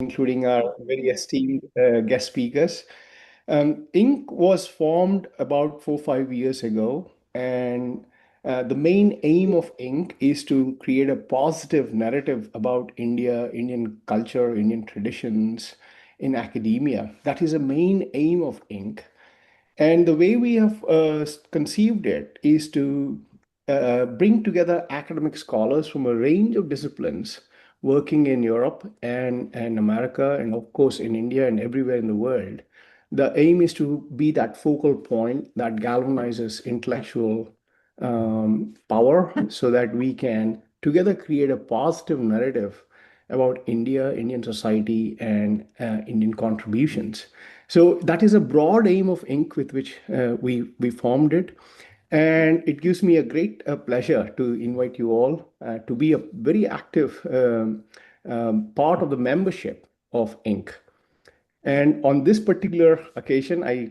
including our very esteemed guest speakers. Inc. was formed about 4 or 5 years ago, and the main aim of Inc. is to create a positive narrative about India, Indian culture, Indian traditions in academia. That is the main aim of Inc. And the way we have conceived it is to bring together academic scholars from a range of disciplines working in Europe and America, and of course in India and everywhere in the world. The aim is to be that focal point that galvanizes intellectual power so that we can together create a positive narrative about India, Indian society, and Indian contributions. So that is a broad aim of Inc. with which we formed it. And it gives me a great pleasure to invite you all to be a very active part of the membership of Inc. And on this particular occasion, I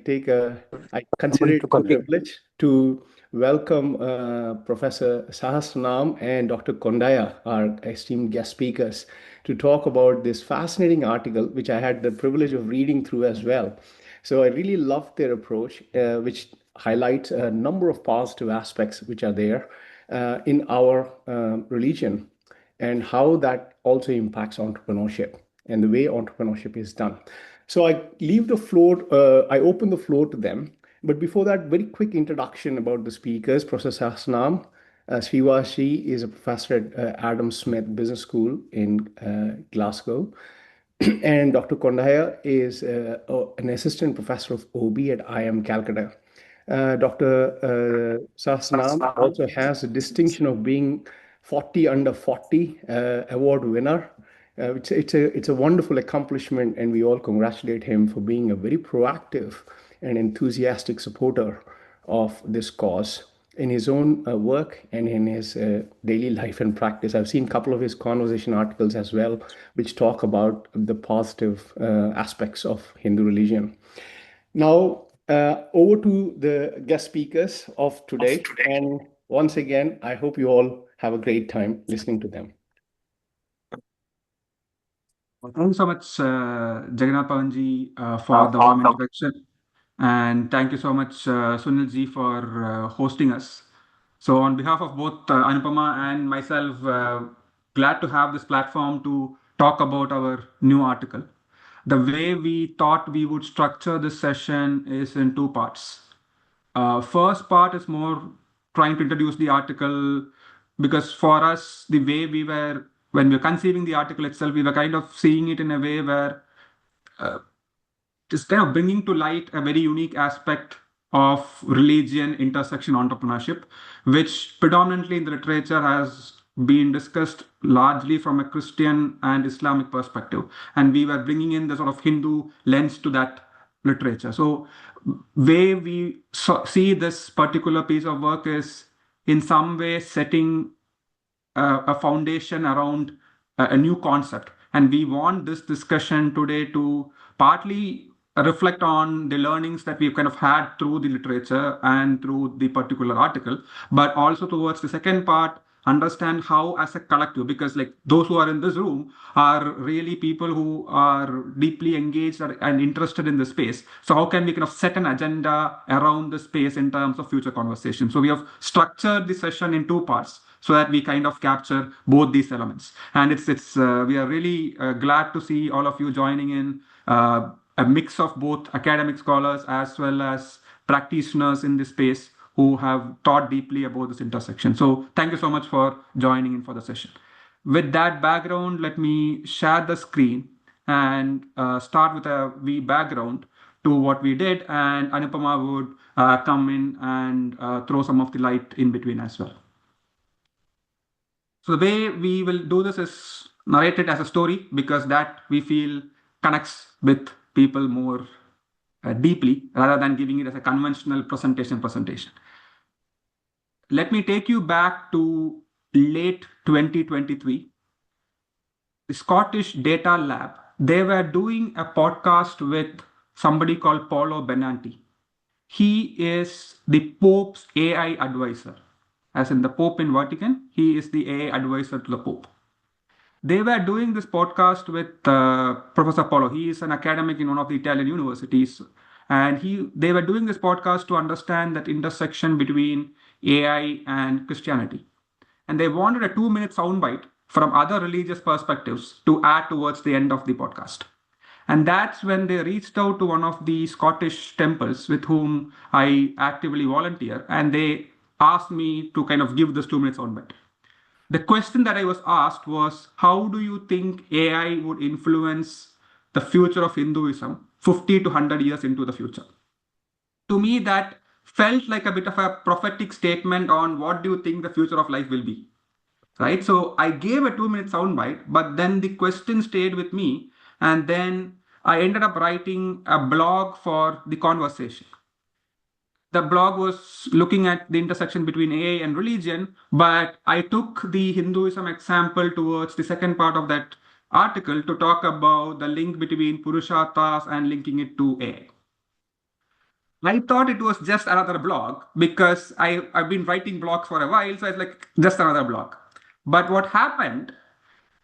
consider it a privilege to welcome Professor Sahasranam and Dr. Kondaya, our esteemed guest speakers, to talk about this fascinating article, which I had the privilege of reading through as well. So I really loved their approach, which highlights a number of positive aspects which are there in our religion and how that also impacts entrepreneurship and the way entrepreneurship is done. So I open the floor to them. But before that, very quick introduction about the speakers. Professor Hasnam Srivashi is a professor at Adam Smith Business School in Glasgow. And Dr. Kondaya is an assistant professor of OB at IIM Calcutta. Dr. Sahasranam also has the distinction of being 40 under 40 award winner. It's a wonderful accomplishment, and we all congratulate him for being a very proactive and enthusiastic supporter of this cause in his own work and in his daily life and practice. I've seen a couple of his conversation articles as well, which talk about the positive aspects of Hindu religion. Now, over to the guest speakers of today. And once again, I hope you all have a great time listening to them. Thank you so much, Jagannath Pavanji, for the warm introduction. And thank you so much, Sunilji, for hosting us. So on behalf of both Anupama and myself, glad to have this platform to talk about our new article. The way we thought we would structure this session is in two parts. First part is more trying to introduce the article, because for us, the way when we were conceiving the article itself, we were kind of seeing it in a way where just kind of bringing to light a very unique aspect of religion intersection entrepreneurship, which predominantly in the literature has been discussed largely from a Christian and Islamic perspective. And we were bringing in the sort of Hindu lens to that literature. So way we see this particular piece of work is in some way setting a foundation around a new concept. And we want this discussion today to partly reflect on the learnings that we've kind of had through the literature and through the particular article, but also towards the second part, understand how as a collective, because like those who are in this room are really people who are deeply engaged and interested in the space. So how can we kind of set an agenda around the space in terms of future conversation? So we have structured the session in two parts so that we kind of capture both these elements. And we are really glad to see all of you joining in, a mix of both academic scholars as well as practitioners in this space who have thought deeply about this intersection. So thank you so much for joining in for the session. With that background, let me share the screen and start with a wee background to what we did, and Anupama would come in and throw some of the light in between as well. So the way we will do this is narrate it as a story, because that we feel connects with people more deeply rather than giving it as a conventional presentation. Let me take you back to late 2023. The Scottish Data Lab, they were doing a podcast with somebody called Paolo Benanti. He is the Pope's AI advisor. As in the Pope in Vatican, he is the AI advisor to the Pope. They were doing this podcast with Professor Polo. He is an academic in one of the Italian universities, and they were doing this podcast to understand that intersection between AI and Christianity. And they wanted a 2 minute soundbite from other religious perspectives to add towards the end of the podcast. And that's when they reached out to one of the Scottish temples with whom I actively volunteer, and they asked me to kind of give this 2 minutes soundbite. The question that I was asked was, how do you think AI would influence the future of Hinduism 50 to 100 years into the future? To me, that felt like a bit of a prophetic statement on what do you think the future of life will be, right? So I gave a 2 minute soundbite, but then the question stayed with me, and then I ended up writing a blog for the conversation. The blog was looking at the intersection between AI and religion, but I took the Hinduism example towards the second part of that article to talk about the link between Purusharthas and linking it to AI. I thought it was just another blog because I've been writing blogs for a while, so it's like just another blog. But what happened,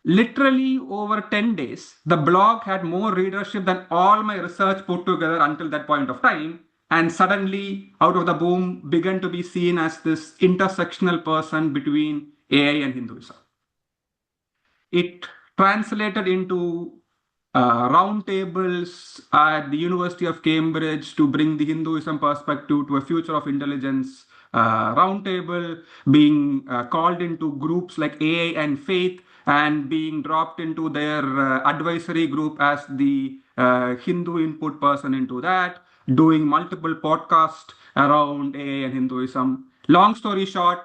literally over 10 days, the blog had more readership than all my research put together until that point of time. And suddenly, out of the boom, began to be seen as this intersectional person between AI and Hinduism. It translated into roundtables at the University of Cambridge to bring the Hinduism perspective to a future of intelligence roundtable, being called into groups like AI and Faith, and being dropped into their advisory group as the Hindu input person into that, doing multiple podcasts around AI and Hinduism. Long story short,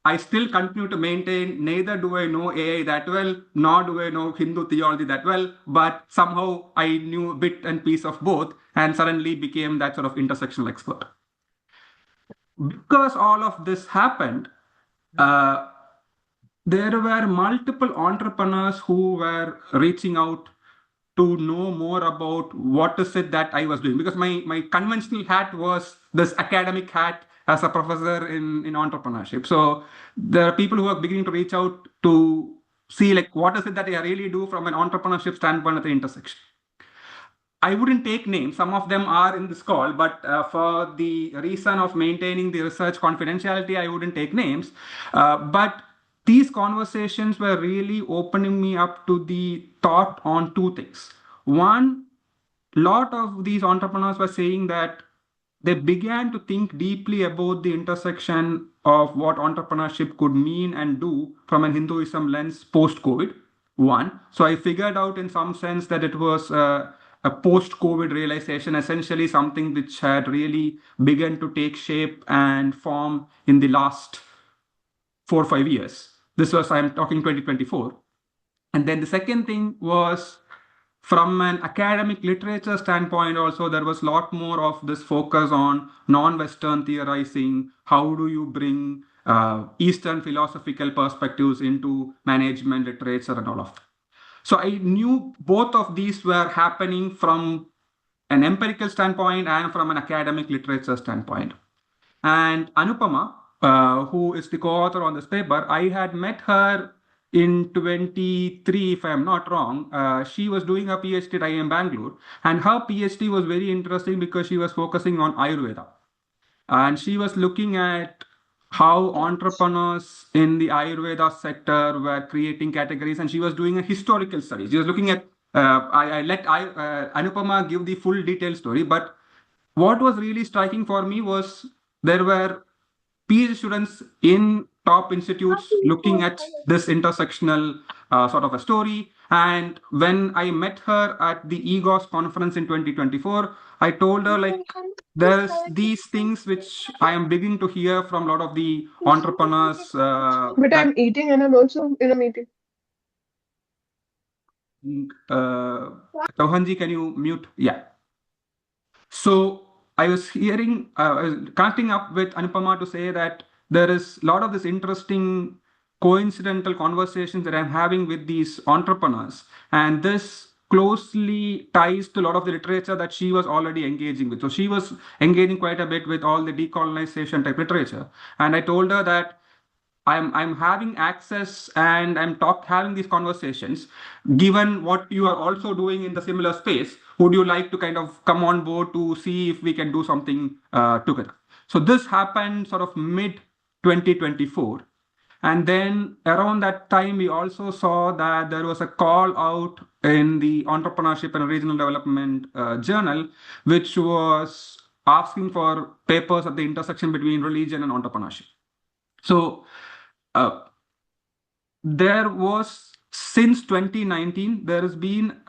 I still continue to maintain neither do I know AI that well, nor do I know Hindu theology that well, but somehow I knew a bit and piece of both and suddenly became that sort of intersectional expert. Because all of this happened, uh, there were multiple entrepreneurs who were reaching out to know more about what is it that I was doing, because my conventional hat was this academic hat as a professor in entrepreneurship. So there are people who are beginning to reach out to see like what is it that I really do from an entrepreneurship standpoint at the intersection. I wouldn't take names. Some of them are in this call, but for the reason of maintaining the research confidentiality, I wouldn't take names. But these conversations were really opening me up to the thought on two things. One, lot of these entrepreneurs were saying that they began to think deeply about the intersection of what entrepreneurship could mean and do from an Hinduism lens post COVID. One, so I figured out in some sense that it was a post COVID realization, essentially something which had really begun to take shape and form in the last 4 or 5 years. This was, I'm talking 2024. And then the second thing was from an academic literature standpoint, also, there was a lot more of this focus on non-Western theorizing. How do you bring Eastern philosophical perspectives into management literature and all of that? So I knew both of these were happening from an empirical standpoint and from an academic literature standpoint. And Anupama, who is the co-author on this paper, I had met her in 23, if I'm not wrong. She was doing her PhD at IIM Bangalore, and her PhD was very interesting because she was focusing on Ayurveda. And she was looking at how entrepreneurs in the Ayurveda sector were creating categories, and she was doing a historical study. She was looking at, I let Anupama give the full detailed story, but what was really striking for me was there were PhD students in top institutes looking at this intersectional sort of a story. And when I met her at the EGOS conference in 2024, I told her like there's these things which I am beginning to hear from a lot of the entrepreneurs. But That I'm eating and I'm also in a meeting. uh, Tauhanji, can you mute? Yeah. So I was hearing, I was connecting up with Anupama to say that there is a lot of this interesting coincidental conversations that I'm having with these entrepreneurs. And this closely ties to a lot of the literature that she was already engaging with. So she was engaging quite a bit with all the decolonization type literature. And I told her that I'm having access and I'm having these conversations. Given what you are also doing in the similar space, would you like to kind of come on board to see if we can do something together? So this happened sort of mid 2024. And then around that time, we also saw that there was a call out in the Entrepreneurship and Regional Development Journal, which was asking for papers at the intersection between religion and entrepreneurship. So uh, there was, since 2019, there has been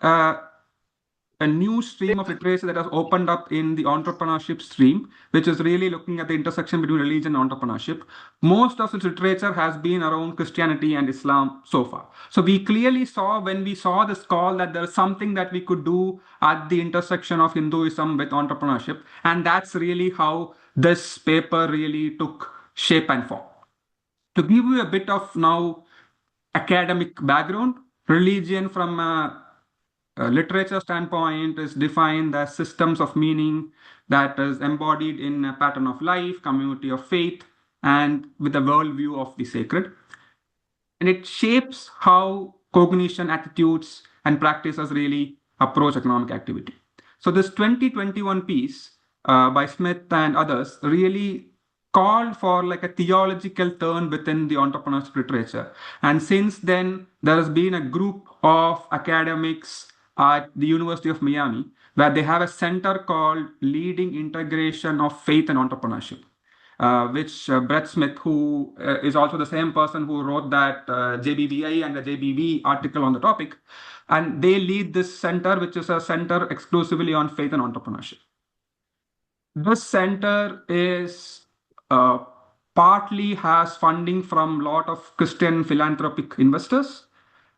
a new stream of literature that has opened up in the entrepreneurship stream, which is really looking at the intersection between religion and entrepreneurship. Most of its literature has been around Christianity and Islam so far. So we clearly saw, when we saw this call, that there's something that we could do at the intersection of Hinduism with entrepreneurship. And that's really how this paper really took shape and form. To give you a bit of now academic background, religion from a literature standpoint is defined as systems of meaning that is embodied in a pattern of life, community of faith, and with a worldview of the sacred. And it shapes how cognition, attitudes, and practices really approach economic activity. So this 2021 piece by Smith and others really called for like a theological turn within the entrepreneurship literature. And since then, there has been a group of academics at the University of Miami where they have a center called Leading Integration of Faith and Entrepreneurship. Which Brett Smith, who is also the same person who wrote that JBBI and the JBB article on the topic, and they lead this center, which is a center exclusively on faith and entrepreneurship. This center is partly has funding from a lot of Christian philanthropic investors.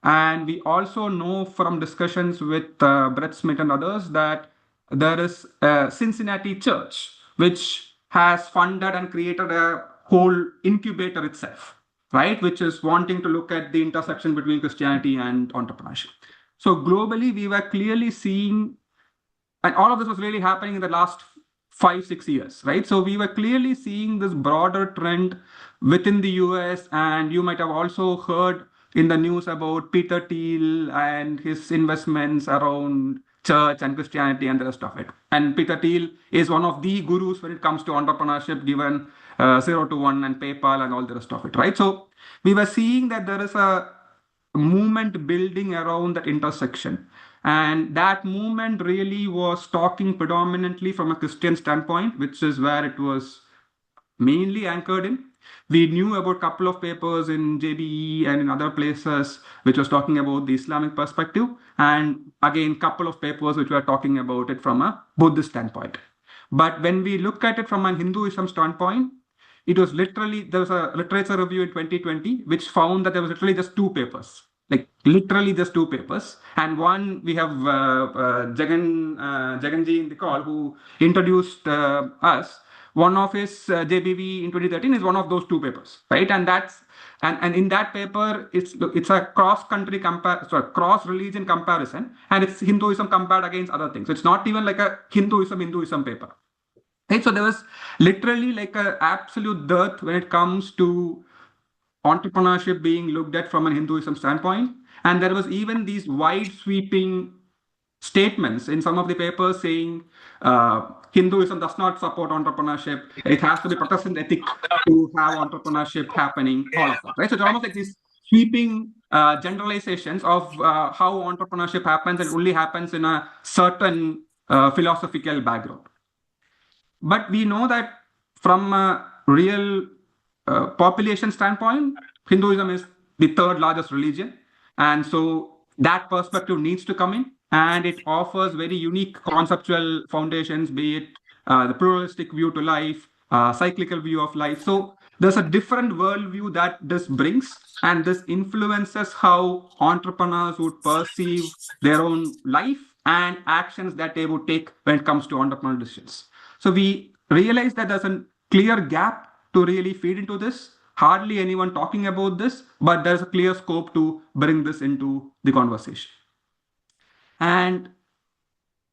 And we also know from discussions with Brett Smith and others that there is a Cincinnati church, which has funded and created a whole incubator itself, right? Which is wanting to look at the intersection between Christianity and entrepreneurship. So globally, we were clearly seeing, and all of this was really happening in the last 5-6 years, right? So we were clearly seeing this broader trend within the US, and you might have also heard in the news about Peter Thiel and his investments around church and Christianity and the rest of it. And Peter Thiel is one of the gurus when it comes to entrepreneurship, given 0 to 1 and PayPal and all the rest of it, right? So we were seeing that there is a movement building around that intersection. And that movement really was talking predominantly from a Christian standpoint, which is where it was mainly anchored in. We knew about a couple of papers in JBE and in other places which was talking about the Islamic perspective, and again, a couple of papers which were talking about it from a Buddhist standpoint. But when we look at it from a Hinduism standpoint, it was literally, there was a literature review in 2020 which found that there was literally just two papers, like literally just two papers. And one, we have Jaganji in the call who introduced us. One of his JBV in 2013 is one of those two papers, right? And that's and in that paper, it's a cross religion comparison, and it's Hinduism compared against other things. So it's not even like a Hinduism paper. Right? So there was literally like an absolute dearth when it comes to entrepreneurship being looked at from an Hinduism standpoint. And there was even these wide sweeping statements in some of the papers saying Hinduism does not support entrepreneurship. It has to be Protestant ethic to have entrepreneurship happening, all of that. Right? So it's almost like these sweeping generalizations of how entrepreneurship happens, and only happens in a certain philosophical background. But we know that from a real population standpoint, Hinduism is the third largest religion. And so that perspective needs to come in, and it offers very unique conceptual foundations, be it the pluralistic view to life, cyclical view of life. So there's a different worldview that this brings, and this influences how entrepreneurs would perceive their own life and actions that they would take when it comes to entrepreneurial decisions. So we realize that there's a clear gap to really feed into this. Hardly anyone talking about this, but there's a clear scope to bring this into the conversation. And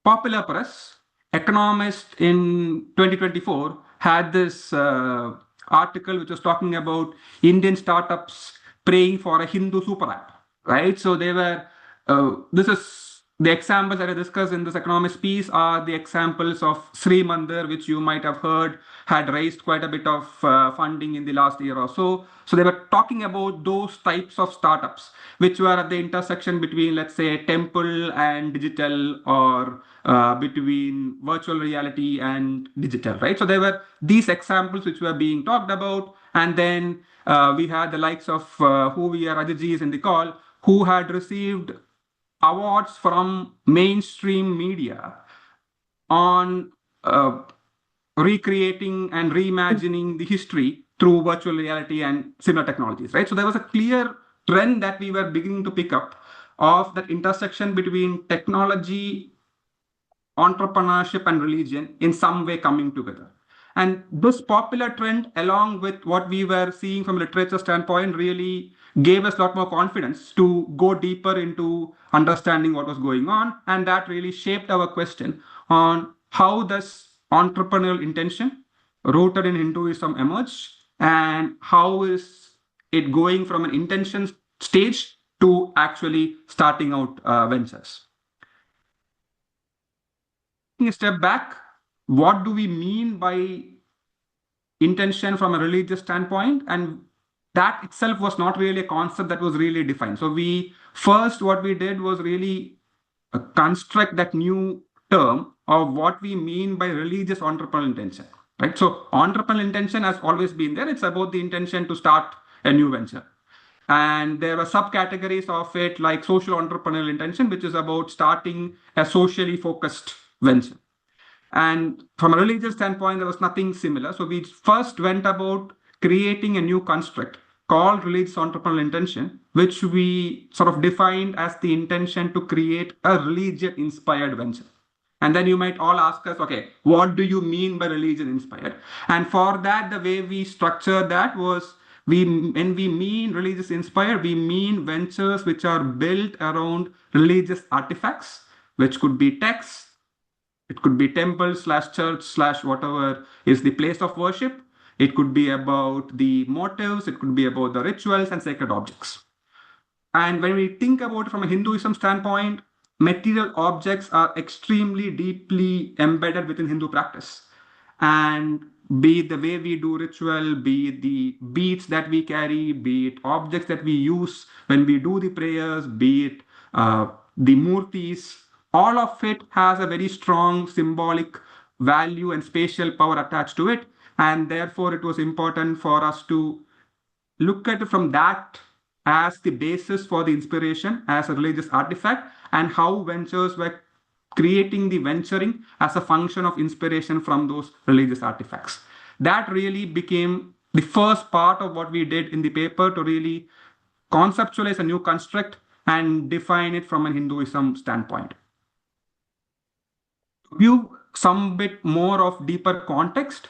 popular press, Economist in 2024 had this article which was talking about Indian startups praying for a Hindu super app, right? So they were, this is the examples that I discussed in this economist piece are the examples of Sri Mandir, which you might have heard had raised quite a bit of funding in the last year or so. So they were talking about those types of startups, which were at the intersection between, let's say, temple and digital, or between virtual reality and digital, right? So there were these examples which were being talked about. And then we had the likes of who we are Ajijis in the call, who had received awards from mainstream media on recreating and reimagining the history through virtual reality and similar technologies, right? So there was a clear trend that we were beginning to pick up of that intersection between technology, entrepreneurship, and religion in some way coming together. And this popular trend, along with what we were seeing from a literature standpoint, really gave us a lot more confidence to go deeper into understanding what was going on. And that really shaped our question on how does entrepreneurial intention rooted in Hinduism emerge, and how is it going from an intention stage to actually starting out ventures. Taking a step back, what do we mean by intention from a religious standpoint? And that itself was not really a concept that was really defined. So what we did was really construct that new term of what we mean by religious entrepreneurial intention, right? So entrepreneurial intention has always been there. It's about the intention to start a new venture. And there were subcategories of it, like social entrepreneurial intention, which is about starting a socially focused venture. And from a religious standpoint, there was nothing similar. So we first went about creating a new construct called religious entrepreneurial intention, which we sort of defined as the intention to create a religion-inspired venture. And then you might all ask us, okay, what do you mean by religion-inspired? And for that, the way we structured that was, when we mean religious-inspired, we mean ventures which are built around religious artifacts, which could be texts, it could be temple slash church slash whatever is the place of worship. It could be about the motives. It could be about the rituals and sacred objects. And when we think about it from a Hinduism standpoint, material objects are extremely deeply embedded within Hindu practice. And be it the way we do ritual, be it the beads that we carry, be it objects that we use when we do the prayers, be it the murtis, all of it has a very strong symbolic value and spatial power attached to it. And therefore, it was important for us to look at it from that as the basis for the inspiration as a religious artifact, and how ventures were creating the venturing as a function of inspiration from those religious artifacts. That really became the first part of what we did in the paper to really conceptualize a new construct and define it from a Hinduism standpoint. View some bit more of deeper context,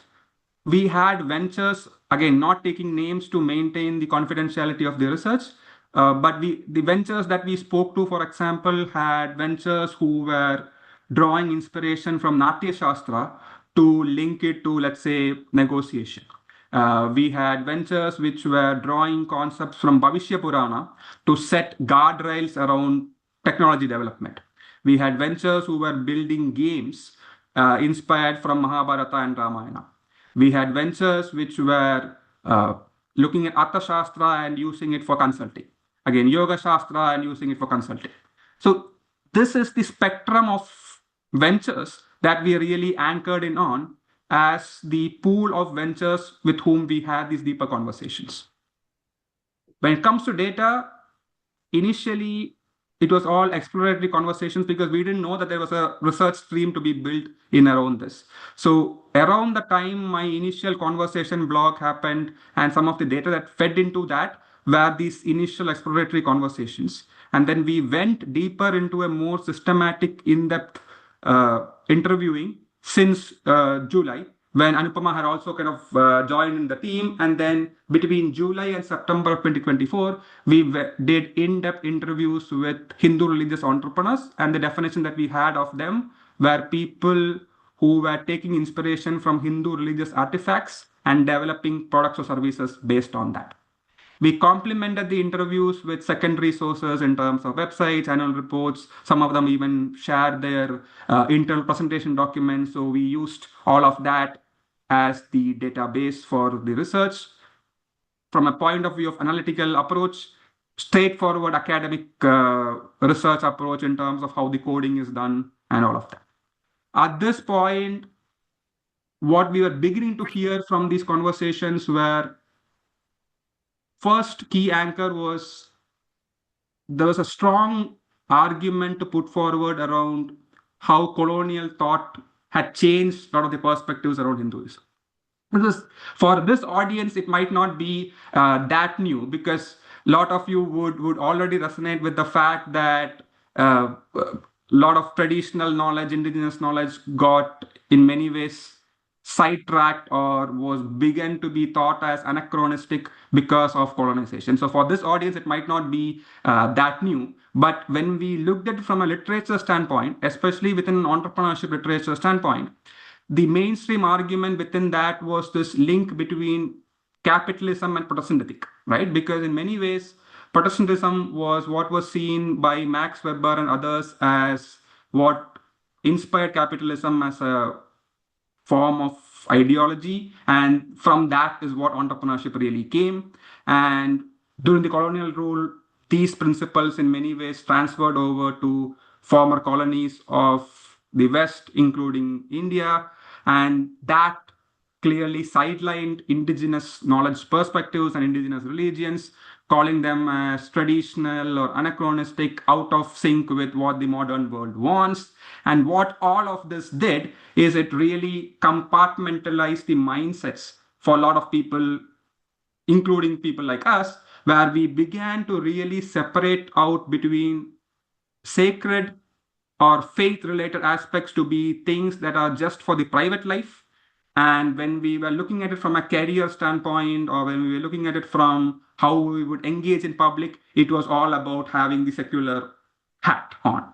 we had ventures, again, not taking names to maintain the confidentiality of the research, but the ventures that we spoke to, for example, had ventures who were drawing inspiration from Natya Shastra to link it to, let's say, negotiation. We had ventures which were drawing concepts from Bhavishya Purana to set guardrails around technology development. We had ventures who were building games inspired from Mahabharata and Ramayana. We had ventures which were looking at Artha Shastra and using it for consulting. Again, Yoga Shastra and using it for consulting. So this is the spectrum of ventures that we really anchored in on as the pool of ventures with whom we had these deeper conversations. When it comes to data, initially, it was all exploratory conversations because we didn't know that there was a research stream to be built in around this. So around the time my initial conversation blog happened and some of the data that fed into that were these initial exploratory conversations. And then we went deeper into a more systematic, in-depth interviewing since July, when Anupama had also kind of joined in the team. And then between July and September of 2024, we did in-depth interviews with Hindu religious entrepreneurs. And the definition that we had of them were people who were taking inspiration from Hindu religious artifacts and developing products or services based on that. We complemented the interviews with secondary sources in terms of websites, annual reports. Some of them even shared their internal presentation documents. So we used all of that as the database for the research. From a point of view of analytical approach, straightforward academic research approach in terms of how the coding is done and all of that. At this point, what we were beginning to hear from these conversations were first key anchor was there was a strong argument to put forward around how colonial thought had changed a lot of the perspectives around Hinduism. Because for this audience, it might not be that new, because a lot of you would already resonate with the fact that a lot of traditional knowledge, indigenous knowledge, got in many ways sidetracked or was began to be thought as anachronistic because of colonization. So for this audience, it might not be that new. But when we looked at it from a literature standpoint, especially within an entrepreneurship literature standpoint, the mainstream argument within that was this link between capitalism and Protestantic, right? Because in many ways, Protestantism was what was seen by Max Weber and others as what inspired capitalism as a form of ideology, and from that is what entrepreneurship really came. And during the colonial rule, these principles in many ways transferred over to former colonies of the West, including India, and that clearly sidelined indigenous knowledge perspectives and indigenous religions, calling them as traditional or anachronistic, out of sync with what the modern world wants. And what all of this did is it really compartmentalized the mindsets for a lot of people, including people like us, where we began to really separate out between sacred or faith related aspects to be things that are just for the private life. And when we were looking at it from a career standpoint, or when we were looking at it from how we would engage in public, it was all about having the secular hat on.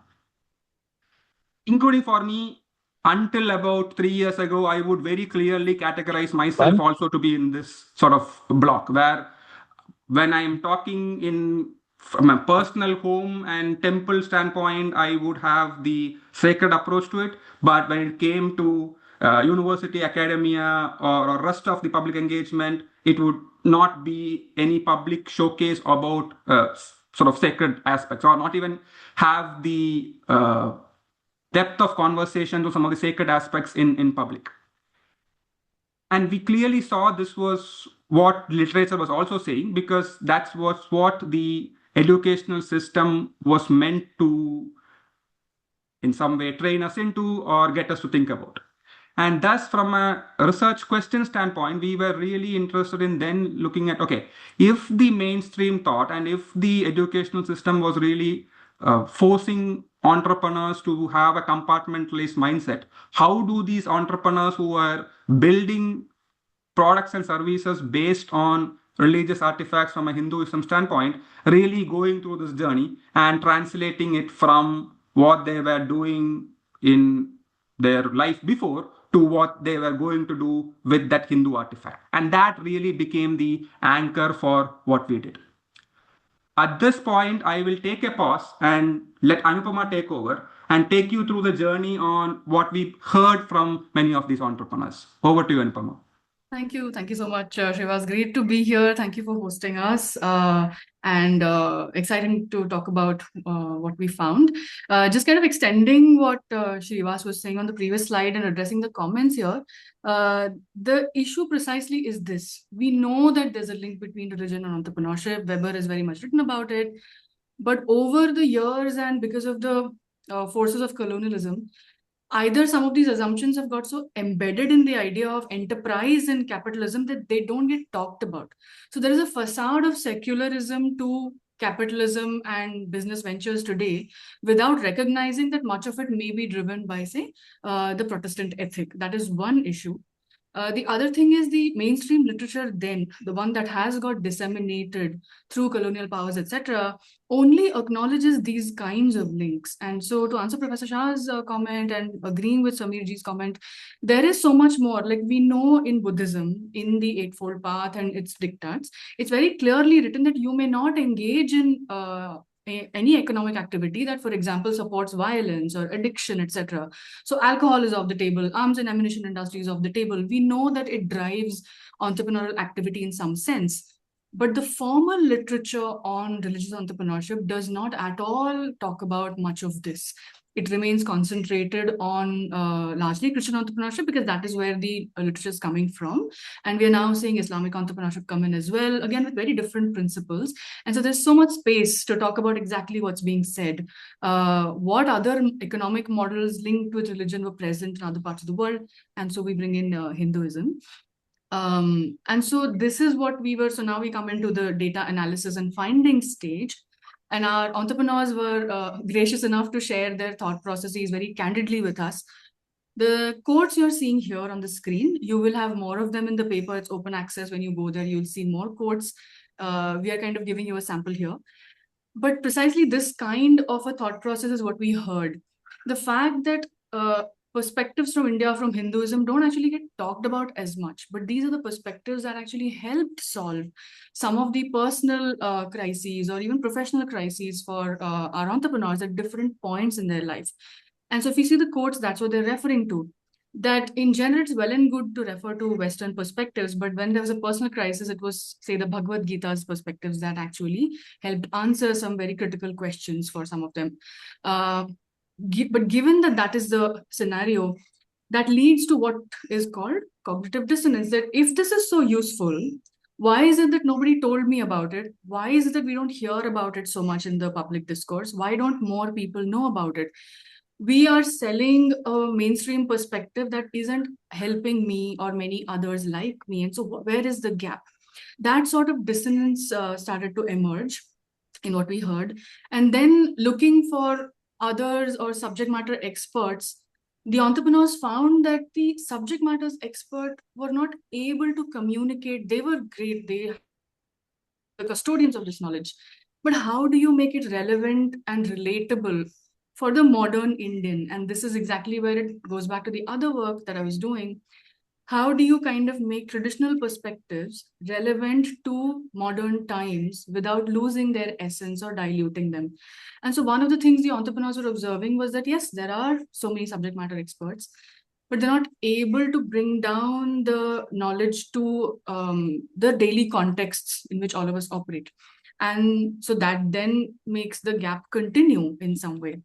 Including for me, until about 3 years ago, I would very clearly categorize myself also to be in this sort of block, where when I'm talking in from a personal home and temple standpoint, I would have the sacred approach to it. But when it came to university, academia, or rest of the public engagement, it would not be any public showcase about sort of sacred aspects, or not even have the depth of conversation to some of the sacred aspects in public. And we clearly saw this was what literature was also saying, because that's what the educational system was meant to, in some way, train us into or get us to think about. And thus, from a research question standpoint, we were really interested in then looking at, okay, if the mainstream thought and if the educational system was really forcing entrepreneurs to have a compartmentalized mindset, how do these entrepreneurs who are building products and services based on religious artifacts from a Hinduism standpoint really going through this journey and translating it from what they were doing in their life before to what they were going to do with that Hindu artifact? And that really became the anchor for what we did. At this point, I will take a pause and let Anupama take over and take you through the journey on what we heard from many of these entrepreneurs. Over to you, Anupama. Thank you. Thank you so much, Shivas. Great to be here. Thank you for hosting us. And exciting to talk about what we found. Just kind of extending what Shivas was saying on the previous slide and addressing the comments here. The issue precisely is this. We know that there's a link between religion and entrepreneurship. Weber has very much written about it. But over the years and because of the forces of colonialism, either some of these assumptions have got so embedded in the idea of enterprise and capitalism that they don't get talked about. So there is a facade of secularism to capitalism and business ventures today without recognizing that much of it may be driven by, say, the Protestant ethic. That is one issue. The other thing is the mainstream literature, then the one that has got disseminated through colonial powers, etc., only acknowledges these kinds of links. And so, to answer Professor Shah's comment and agreeing with Samirji's comment, there is so much more. Like we know in Buddhism, in the Eightfold Path and its diktats, it's very clearly written that you may not engage in any economic activity that, for example, supports violence or addiction, etc. So alcohol is off the table, arms and ammunition industry is off the table. We know that it drives entrepreneurial activity in some sense. But the formal literature on religious entrepreneurship does not at all talk about much of this. It remains concentrated on largely Christian entrepreneurship because that is where the literature is coming from. And we are now seeing Islamic entrepreneurship come in as well, again, with very different principles. And so there's so much space to talk about exactly what's being said. What other economic models linked with religion were present in other parts of the world. And so we bring in Hinduism. And so this is what we were. So now we come into the data analysis and finding stage. And our entrepreneurs were gracious enough to share their thought processes very candidly with us. The quotes you're seeing here on the screen, you will have more of them in the paper. It's open access. When you go there, you'll see more quotes. We are kind of giving you a sample here. But precisely this kind of a thought process is what we heard. The fact that perspectives from India, from Hinduism, don't actually get talked about as much. But these are the perspectives that actually helped solve some of the personal crises or even professional crises for our entrepreneurs at different points in their life. And so if you see the quotes, that's what they're referring to. That in general, it's well and good to refer to Western perspectives, but when there was a personal crisis, it was, say, the Bhagavad Gita's perspectives that actually helped answer some very critical questions for some of them. But given that that is the scenario, that leads to what is called cognitive dissonance, that if this is so useful, why is it that nobody told me about it? Why is it that we don't hear about it so much in the public discourse? Why don't more people know about it? We are selling a mainstream perspective that isn't helping me or many others like me. And so where is the gap? That sort of dissonance started to emerge in what we heard. And then looking for others or subject matter experts, the entrepreneurs found that the subject matter experts were not able to communicate. They were great. They were the custodians of this knowledge. But how do you make it relevant and relatable for the modern Indian? And this is exactly where it goes back to the other work that I was doing. How do you kind of make traditional perspectives relevant to modern times without losing their essence or diluting them? And so one of the things the entrepreneurs were observing was that, yes, there are so many subject matter experts, but they're not able to bring down the knowledge to the daily contexts in which all of us operate. And so that then makes the gap continue in some way.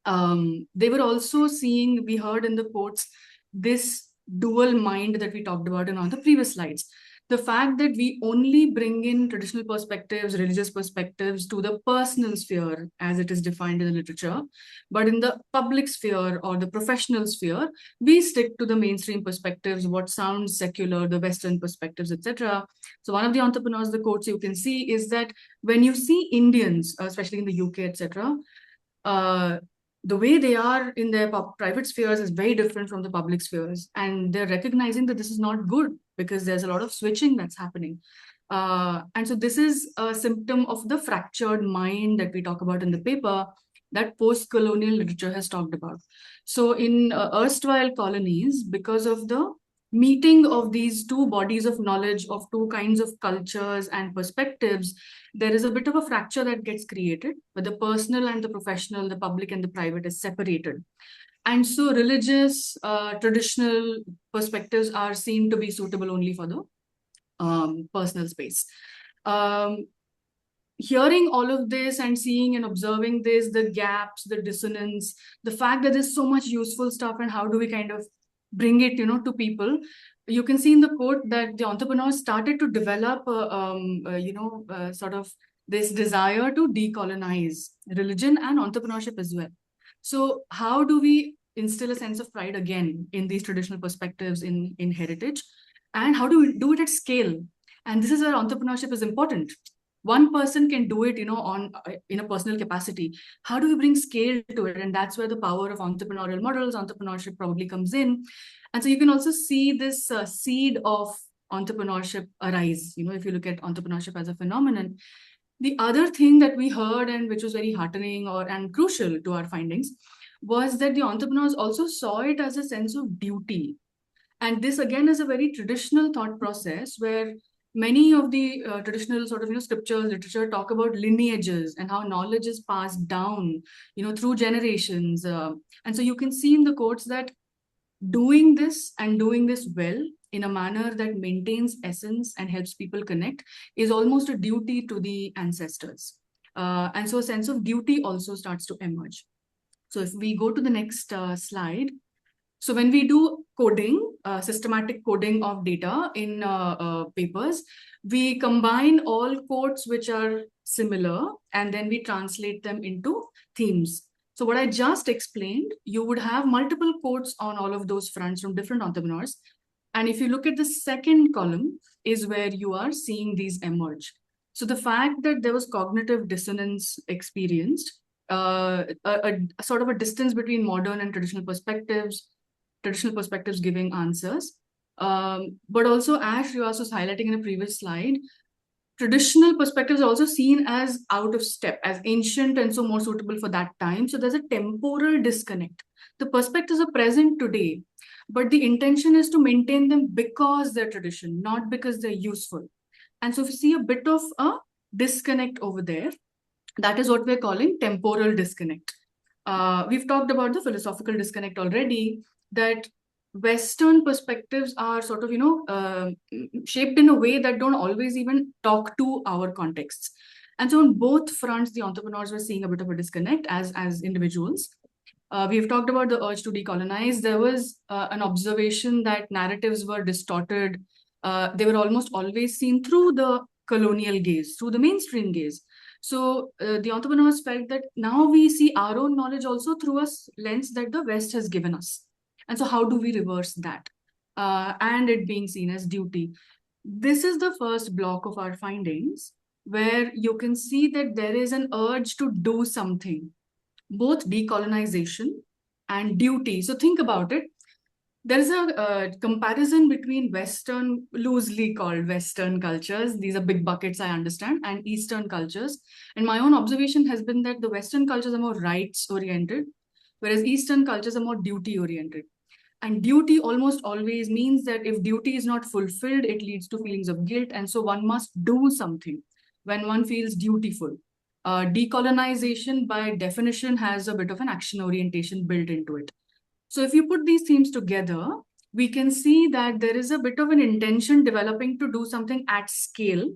They were also seeing, we heard in the quotes, this dual mind that we talked about in one of the previous slides. The fact that we only bring in traditional perspectives, religious perspectives to the personal sphere as it is defined in the literature, but in the public sphere or the professional sphere, we stick to the mainstream perspectives, what sounds secular, the Western perspectives, etc. So one of the entrepreneurs, the quotes you can see is that when you see Indians, especially in the UK, etc., the way they are in their private spheres is very different from the public spheres. And they're recognizing that this is not good because there's a lot of switching that's happening. And so this is a symptom of the fractured mind that we talk about in the paper that post-colonial literature has talked about. So in erstwhile colonies, because of the meeting of these two bodies of knowledge of two kinds of cultures and perspectives, there is a bit of a fracture that gets created, where the personal and the professional, the public and the private is separated. And so religious, traditional perspectives are seen to be suitable only for the personal space. Hearing all of this and seeing and observing this, the gaps, the dissonance, the fact that there's so much useful stuff and how do we kind of bring it, to people. You can see in the quote that the entrepreneurs started to develop, sort of this desire to decolonize religion and entrepreneurship as well. So how do we instill a sense of pride again in these traditional perspectives in heritage? And how do we do it at scale? And this is where entrepreneurship is important. one person can do it, in a personal capacity. How do we bring scale to it? And that's where the power of entrepreneurial models, entrepreneurship probably comes in. And so you can also see this seed of entrepreneurship arise, if you look at entrepreneurship as a phenomenon. The other thing that we heard, and which was very heartening and crucial to our findings, was that the entrepreneurs also saw it as a sense of duty. And this again is a very traditional thought process where many of the traditional sort of scriptures, literature talk about lineages and how knowledge is passed down through generations. And so you can see in the quotes that doing this and doing this well in a manner that maintains essence and helps people connect is almost a duty to the ancestors. And so a sense of duty also starts to emerge. So if we go to the next slide. So when we do coding, systematic coding of data in papers, we combine all quotes which are similar, and then we translate them into themes. So what I just explained, you would have multiple quotes on all of those fronts from different entrepreneurs. And if you look at the second column is where you are seeing these emerge. So the fact that there was cognitive dissonance experienced, a sort of a distance between modern and traditional perspectives giving answers. But also, as Srivas was highlighting in a previous slide, traditional perspectives are also seen as out of step, as ancient and so more suitable for that time. So there's a temporal disconnect. The perspectives are present today, but the intention is to maintain them because they're tradition, not because they're useful. And so if you see a bit of a disconnect over there, that is what we're calling temporal disconnect. We've talked about the philosophical disconnect already, that Western perspectives are sort of, shaped in a way that don't always even talk to our contexts. And so on both fronts, the entrepreneurs were seeing a bit of a disconnect as individuals. We've talked about the urge to decolonize. There was an observation that narratives were distorted. They were almost always seen through the colonial gaze, through the mainstream gaze. So the entrepreneurs felt that now we see our own knowledge also through a lens that the West has given us. And so how do we reverse that? And it being seen as duty. This is the first block of our findings, where you can see that there is an urge to do something, both decolonization and duty. So think about it. There is a comparison between Western, loosely called Western cultures. These are big buckets, I understand, and Eastern cultures. And my own observation has been that the Western cultures are more rights-oriented, whereas Eastern cultures are more duty-oriented. And duty almost always means that if duty is not fulfilled, it leads to feelings of guilt. And so one must do something when one feels dutiful. Decolonization, by definition, has a bit of an action orientation built into it. So if you put these themes together, we can see that there is a bit of an intention developing to do something at scale.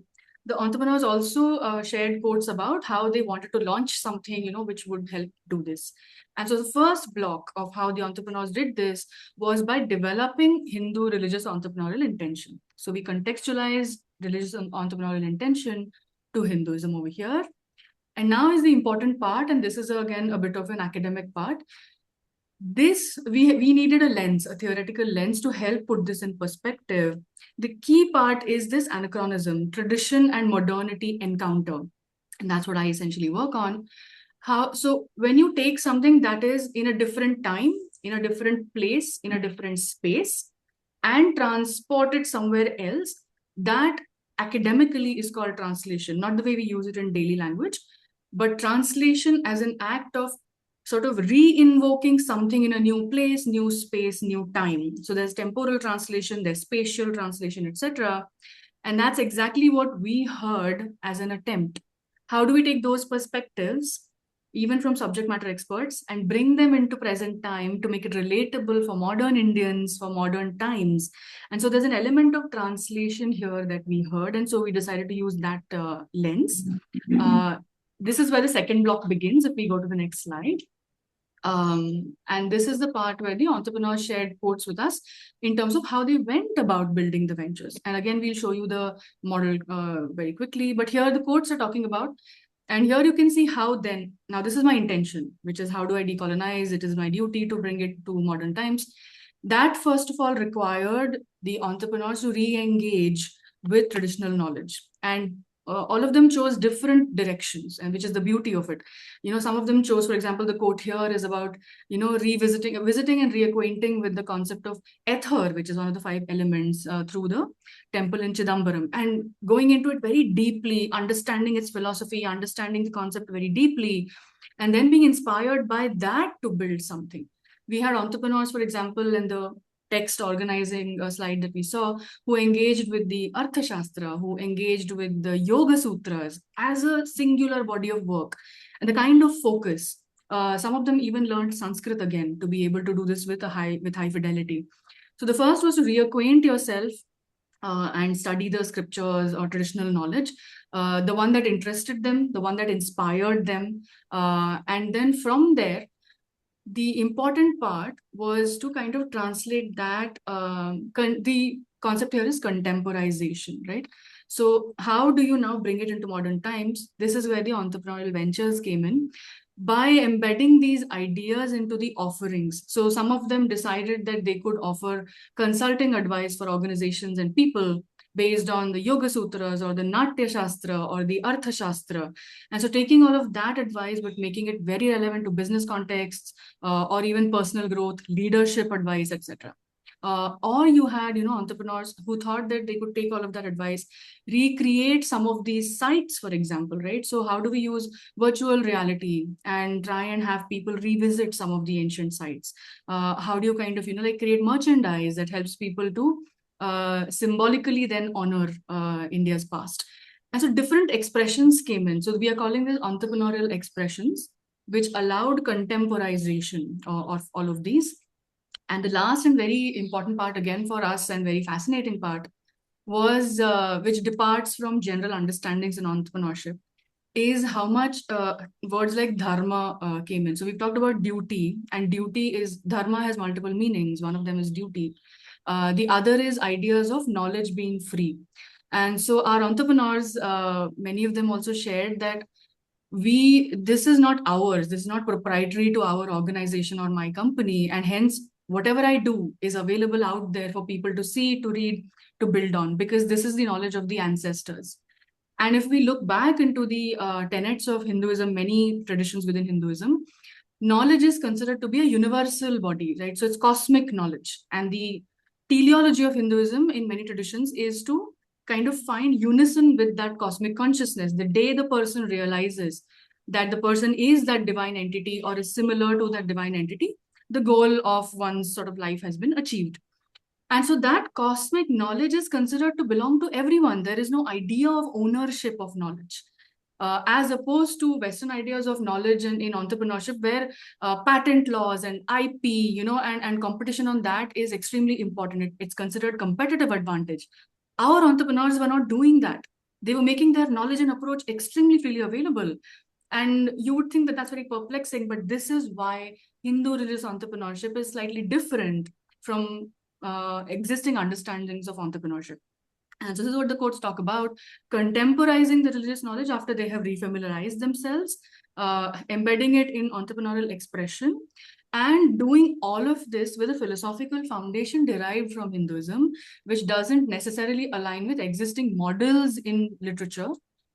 The entrepreneurs also shared quotes about how they wanted to launch something, which would help do this. And so the first block of how the entrepreneurs did this was by developing Hindu religious entrepreneurial intention. So we contextualize religious entrepreneurial intention to Hinduism over here. And now is the important part, and this is again a bit of an academic part. This, we needed a lens, a theoretical lens, to help put this in perspective. The key part is this anachronism, tradition and modernity encounter. And that's what I essentially work on. So when you take something that is in a different time, in a different place, in a different space, and transport it somewhere else, that academically is called translation, not the way we use it in daily language, but translation as an act of sort of re-invoking something in a new place, new space, new time. So there's temporal translation, there's spatial translation, etc. And that's exactly what we heard as an attempt. How do we take those perspectives, even from subject matter experts, and bring them into present time to make it relatable for modern Indians, for modern times? And so there's an element of translation here that we heard. And so we decided to use that lens. This is where the second block begins, if we go to the next slide. And this is the part where the entrepreneurs shared quotes with us in terms of how they went about building the ventures. And again, we'll show you the model very quickly, but here the quotes are talking about, and here you can see how then, now this is my intention, which is how do I decolonize? It is my duty to bring it to modern times. That first of all required the entrepreneurs to re-engage with traditional knowledge. And all of them chose different directions, and which is the beauty of it. Some of them chose, for example, the quote here is about, visiting and reacquainting with the concept of ether, which is one of the 5 elements, through the temple in Chidambaram, and going into it very deeply, understanding its philosophy, understanding the concept very deeply, and then being inspired by that to build something. We had entrepreneurs, for example, in the text organizing slide that we saw, who engaged with the Arthashastra, who engaged with the Yoga Sutras as a singular body of work, and the kind of focus. Some of them even learned Sanskrit again to be able to do this with high fidelity. So the first was to reacquaint yourself and study the scriptures or traditional knowledge, the one that interested them, the one that inspired them, and then from there, the important part was to kind of translate that. The concept here is contemporization, right? So how do you now bring it into modern times? This is where the entrepreneurial ventures came in, by embedding these ideas into the offerings. So some of them decided that they could offer consulting advice for organizations and people based on the Yoga Sutras or the Natya Shastra or the Artha Shastra. And so taking all of that advice, but making it very relevant to business contexts, or even personal growth, leadership advice, etc. Or you had, entrepreneurs who thought that they could take all of that advice, recreate some of these sites, for example, right? So how do we use virtual reality and try and have people revisit some of the ancient sites? How do you kind of, create merchandise that helps people to symbolically then honor India's past? And so different expressions came in. So we are calling this entrepreneurial expressions, which allowed contemporization of all of these. And the last and very important part, again for us, and very fascinating part, was which departs from general understandings in entrepreneurship, is how much words like dharma came in. So we've talked about duty, and dharma has multiple meanings. One of them is duty. The other is ideas of knowledge being free. And so our entrepreneurs, many of them also shared that this is not ours, this is not proprietary to our organization or my company, and hence whatever I do is available out there for people to see, to read, to build on, because this is the knowledge of the ancestors. And if we look back into the tenets of Hinduism, many traditions within Hinduism, knowledge is considered to be a universal body, right? So it's cosmic knowledge. And the teleology of Hinduism in many traditions is to kind of find unison with that cosmic consciousness. The day the person realizes that the person is that divine entity or is similar to that divine entity, the goal of one's sort of life has been achieved. And so that cosmic knowledge is considered to belong to everyone. There is no idea of ownership of knowledge. As opposed to Western ideas of knowledge in entrepreneurship, where patent laws and IP, and competition on that is extremely important. It's considered competitive advantage. Our entrepreneurs were not doing that. They were making their knowledge and approach extremely freely available. And you would think that that's very perplexing, but this is why Hindu religious entrepreneurship is slightly different from existing understandings of entrepreneurship. And so this is what the quotes talk about: contemporizing the religious knowledge after they have refamiliarized themselves, embedding it in entrepreneurial expression, and doing all of this with a philosophical foundation derived from Hinduism, which doesn't necessarily align with existing models in literature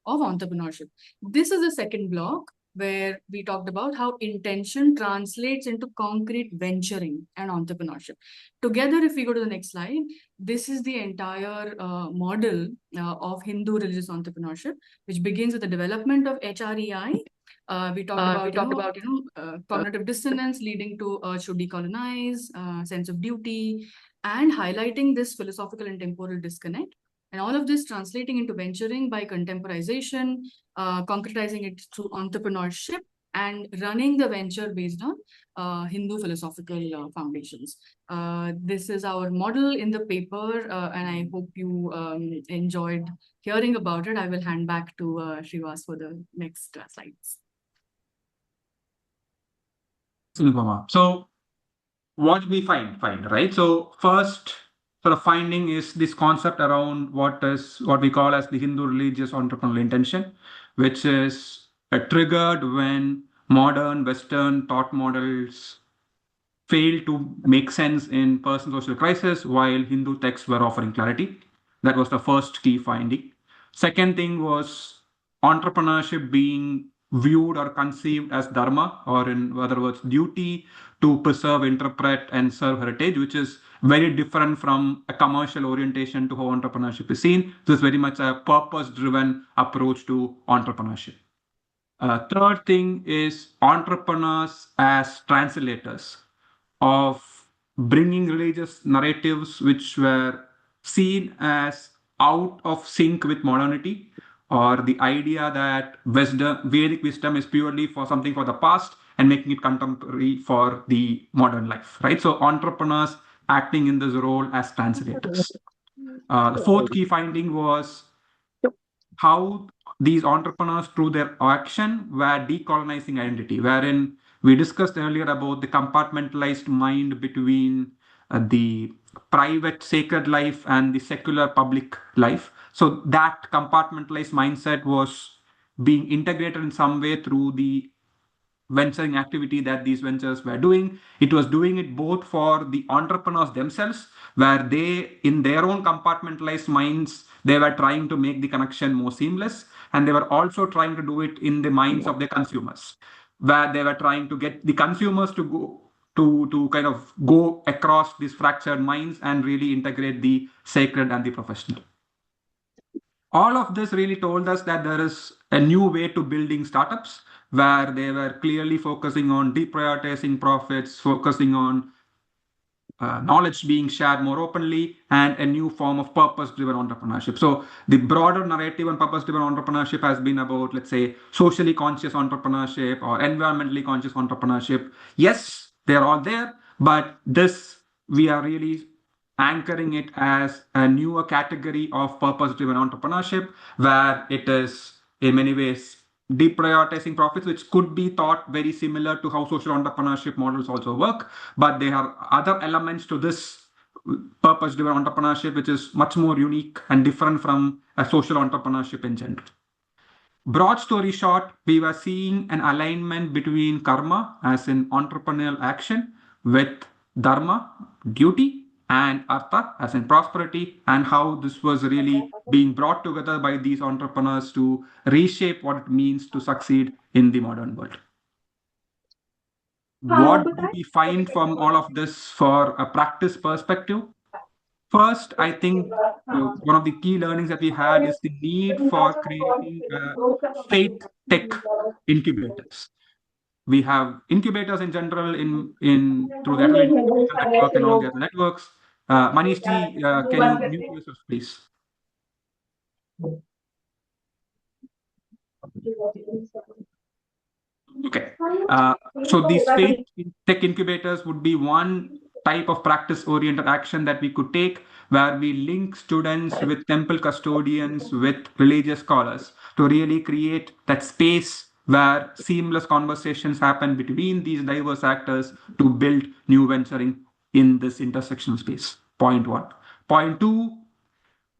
of entrepreneurship. This is the second block, where we talked about how intention translates into concrete venturing and entrepreneurship. Together, if we go to the next slide, this is the entire model of Hindu religious entrepreneurship, which begins with the development of HREI. We talked about cognitive dissonance leading to urge to decolonize, sense of duty, and highlighting this philosophical and temporal disconnect. And all of this translating into venturing by contemporization, concretizing it through entrepreneurship, and running the venture based on Hindu philosophical foundations. This is our model in the paper, and I hope you enjoyed hearing about it. I will hand back to Shrivas for the next slides. So what we find, right? So first sort of finding is this concept around what we call as the Hindu religious entrepreneurial intention, which is triggered when modern Western thought models failed to make sense in personal social crisis, while Hindu texts were offering clarity. That was the first key finding. Second thing was entrepreneurship being viewed or conceived as dharma, or in other words, duty to preserve, interpret, and serve heritage, which is very different from a commercial orientation to how entrepreneurship is seen. This is very much a purpose-driven approach to entrepreneurship. Third thing is entrepreneurs as translators of bringing religious narratives which were seen as out of sync with modernity, or the idea that Vedic wisdom is purely for something for the past and making it contemporary for the modern life, right? So entrepreneurs acting in this role as translators. The fourth key finding was how these entrepreneurs, through their action, were decolonizing identity, wherein we discussed earlier about the compartmentalized mind between the private sacred life and the secular public life. So that compartmentalized mindset was being integrated in some way through the venturing activity that these ventures were doing. It was doing it both for the entrepreneurs themselves, where they, in their own compartmentalized minds, they were trying to make the connection more seamless. And they were also trying to do it in the minds of the consumers, where they were trying to get the consumers to go to kind of go across these fractured minds and really integrate the sacred and the professional. All of this really told us that there is a new way to building startups, where they were clearly focusing on deprioritizing profits, focusing on knowledge being shared more openly, and a new form of purpose-driven entrepreneurship. So the broader narrative on purpose-driven entrepreneurship has been about, let's say, socially conscious entrepreneurship or environmentally conscious entrepreneurship. Yes, they're all there, but this, we are really anchoring it as a newer category of purpose-driven entrepreneurship, where it is in many ways deprioritizing profits, which could be thought very similar to how social entrepreneurship models also work. But there are other elements to this purpose-driven entrepreneurship, which is much more unique and different from a social entrepreneurship in general. Broad story short, we were seeing an alignment between karma, as in entrepreneurial action, with dharma, duty, and artha, as in prosperity, and how this was really being brought together by these entrepreneurs to reshape what it means to succeed in the modern world. What do we find from all of this for a practice perspective? First, I think one of the key learnings that we had is the need for creating faith tech incubators. We have incubators in general in through the Atal Incubation Network and all the other networks. Manish ji, can you mute yourself, please? Okay. So these faith tech incubators would be one type of practice-oriented action that we could take, where we link students with temple custodians, with religious scholars, to really create that space where seamless conversations happen between these diverse actors to build new venturing in this intersectional space. Point one. Point two,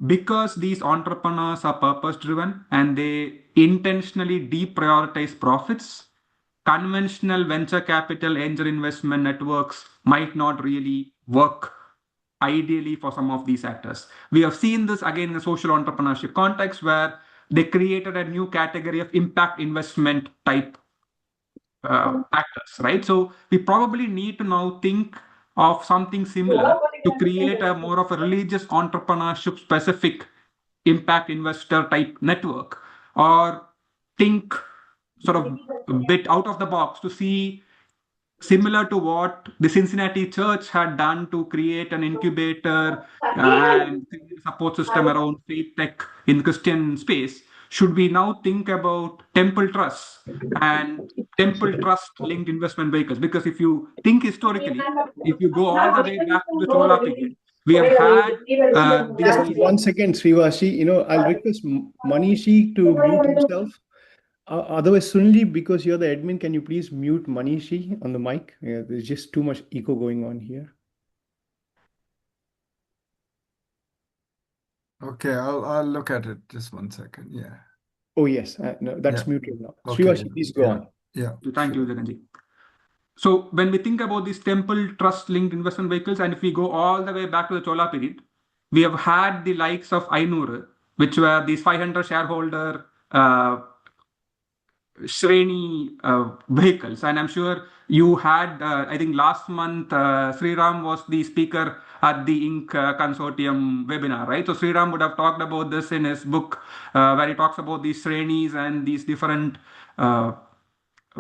because these entrepreneurs are purpose driven and they intentionally deprioritize profits, conventional venture capital angel investment networks might not really work ideally for some of these actors. We have seen this again in the social entrepreneurship context, where they created a new category of impact investment type actors, right? So we probably need to now think of something similar to create a more of a religious entrepreneurship specific impact investor type network, or think sort of a bit out of the box to see, similar to what the Cincinnati Church had done to create an incubator and support system around faith tech in Christian space. Should we now think about temple trusts and temple trust linked investment vehicles? Because if you think historically, if you go all the way back to the Chola period, we have had Just 1 second, Srivashi. I'll request Manishi to mute himself. Otherwise, Sunili, because you're the admin, can you please mute Manishi on the mic? Yeah, there's just too much echo going on here. Okay, I'll look at it. Just 1 second. Yeah. Oh yes, no, that's muted now. Okay. Srivashi, please go on. Yeah. Thank you, Jaganji. So when we think about these temple trust linked investment vehicles, and if we go all the way back to the Chola period, we have had the likes of Ainur, which were these 500 shareholder Shreni vehicles. And I'm sure you had, I think last month, Sriram was the speaker at the Inc. Consortium webinar, right? So Sriram would have talked about this in his book, where he talks about these Shrenis and these different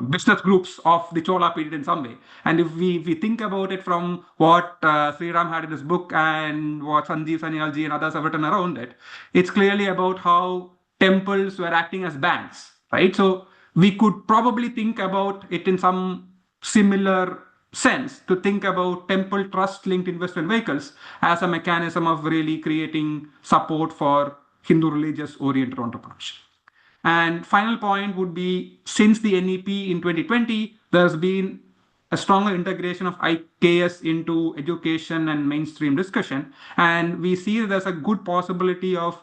business groups of the Chola period in some way. And if we think about it from what Sriram had in his book and what Sanjeev Sanyalji and others have written around it, it's clearly about how temples were acting as banks, right? So we could probably think about it in some similar sense to think about temple trust linked investment vehicles as a mechanism of really creating support for Hindu religious oriented entrepreneurship. And final point would be, since the NEP in 2020, there's been a stronger integration of IKS into education and mainstream discussion. And we see there's a good possibility of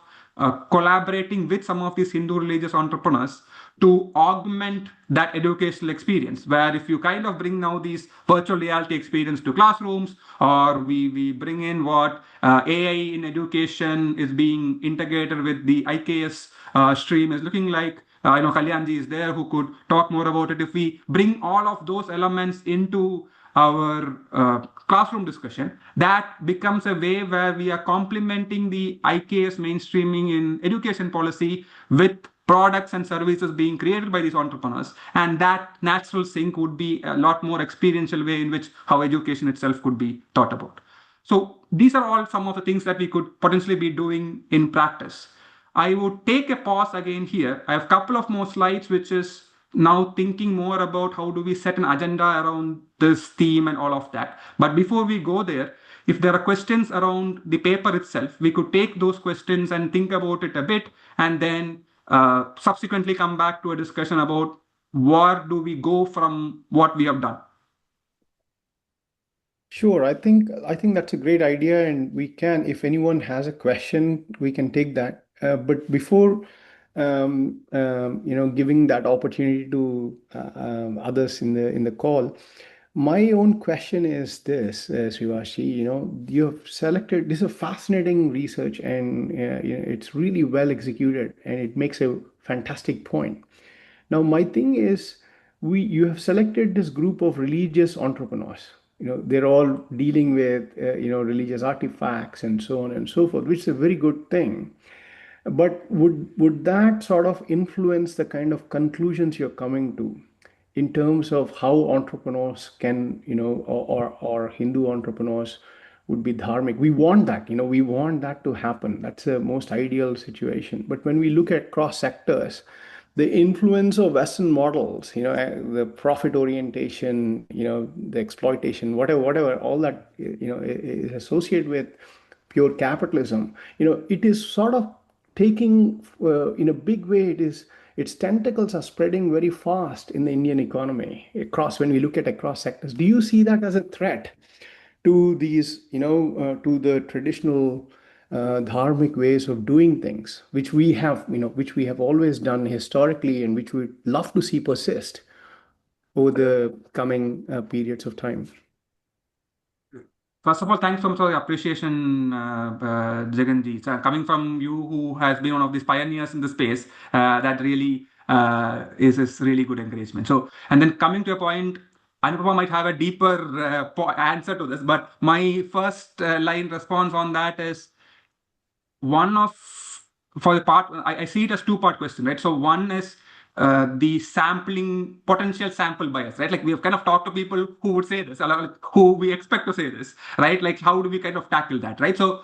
collaborating with some of these Hindu religious entrepreneurs to augment that educational experience, where if you kind of bring now these virtual reality experience to classrooms, or we bring in what AI in education is being integrated with the IKS stream is looking like. I know Kalyanji is there who could talk more about it. If we bring all of those elements into our classroom discussion, that becomes a way where we are complementing the IKS mainstreaming in education policy with products and services being created by these entrepreneurs. And that natural sync would be a lot more experiential way in which how education itself could be thought about. So these are all some of the things that we could potentially be doing in practice. I would take a pause again here. I have a couple of more slides, which is now thinking more about how do we set an agenda around this theme and all of that. But before we go there, if there are questions around the paper itself, we could take those questions and think about it a bit, and then subsequently come back to a discussion about where do we go from what we have done. Sure, I think that's a great idea, and we can, if anyone has a question, we can take that. But before giving that opportunity to others in the call, my own question is this, Srivashi, you have selected, this is a fascinating research, and it's really well executed, and it makes a fantastic point. Now, my thing is, you have selected this group of religious entrepreneurs. They're all dealing with religious artifacts and so on and so forth, which is a very good thing. But would that sort of influence the kind of conclusions you're coming to in terms of how entrepreneurs can, or Hindu entrepreneurs would be dharmic? We want that, we want that to happen. That's the most ideal situation. But when we look at cross sectors, the influence of Western models, the profit orientation, the exploitation, whatever, all that, is associated with pure capitalism, it is sort of taking, in a big way, its tentacles are spreading very fast in the Indian economy when we look at across sectors. Do you see that as a threat to these, to the traditional dharmic ways of doing things, which we have always done historically, and which we'd love to see persist over the coming periods of time? First of all, thanks so much for the appreciation, Jaganji. So coming from you, who has been one of these pioneers in the space, that really is really good encouragement. So, and then coming to a point, Anupama might have a deeper answer to this, but my first line response on that is for the part, I see it as two-part question, right? So one is the potential sample bias, right? Like we have kind of talked to people who would say this, who we expect to say this, right? Like how do we kind of tackle that, right? So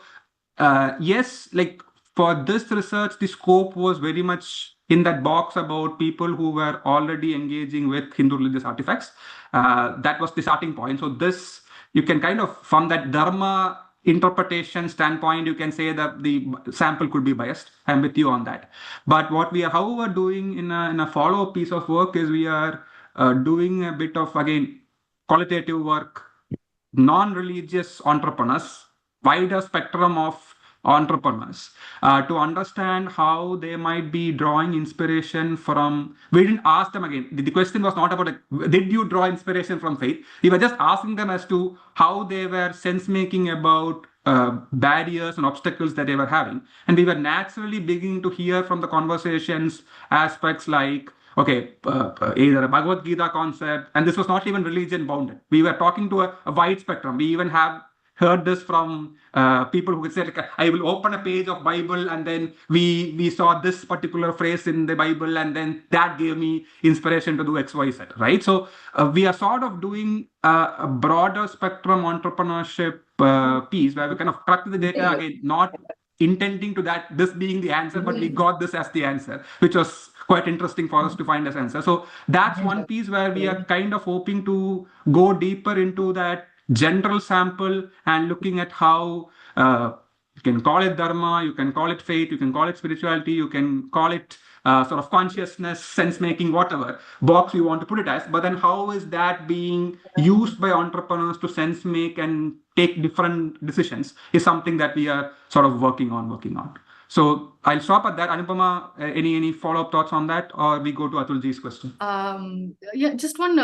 yes, like for this research, the scope was very much in that box about people who were already engaging with Hindu religious artifacts. That was the starting point. So this, you can kind of, from that dharma interpretation standpoint, you can say that the sample could be biased. I'm with you on that. But what we are, however, doing in a follow-up piece of work is we are doing a bit of, again, qualitative work, non-religious entrepreneurs, wider spectrum of entrepreneurs, to understand how they might be drawing inspiration from. We didn't ask them again. The question was not about did you draw inspiration from faith. We were just asking them as to how they were sense making about barriers and obstacles that they were having. And we were naturally beginning to hear from the conversations aspects like, okay, either a Bhagavad Gita concept, and this was not even religion bounded. We were talking to a wide spectrum. We even have heard this from people who could say, like, I will open a page of Bible and then we saw this particular phrase in the Bible and then that gave me inspiration to do X, Y, Z, right? So we are sort of doing a broader spectrum entrepreneurship piece where we kind of track the data again, not intending to that this being the answer, but we got this as the answer, which was quite interesting for us to find as answer. So that's one piece where we are kind of hoping to go deeper into that general sample and looking at how you can call it dharma, you can call it faith, you can call it spirituality, you can call it sort of consciousness, sense making, whatever box you want to put it as. But then how is that being used by entrepreneurs to sense make and take different decisions is something that we are sort of working on. So I'll stop at that. Anupama, any follow-up thoughts on that, or we go to Atulji's question? Yeah, just one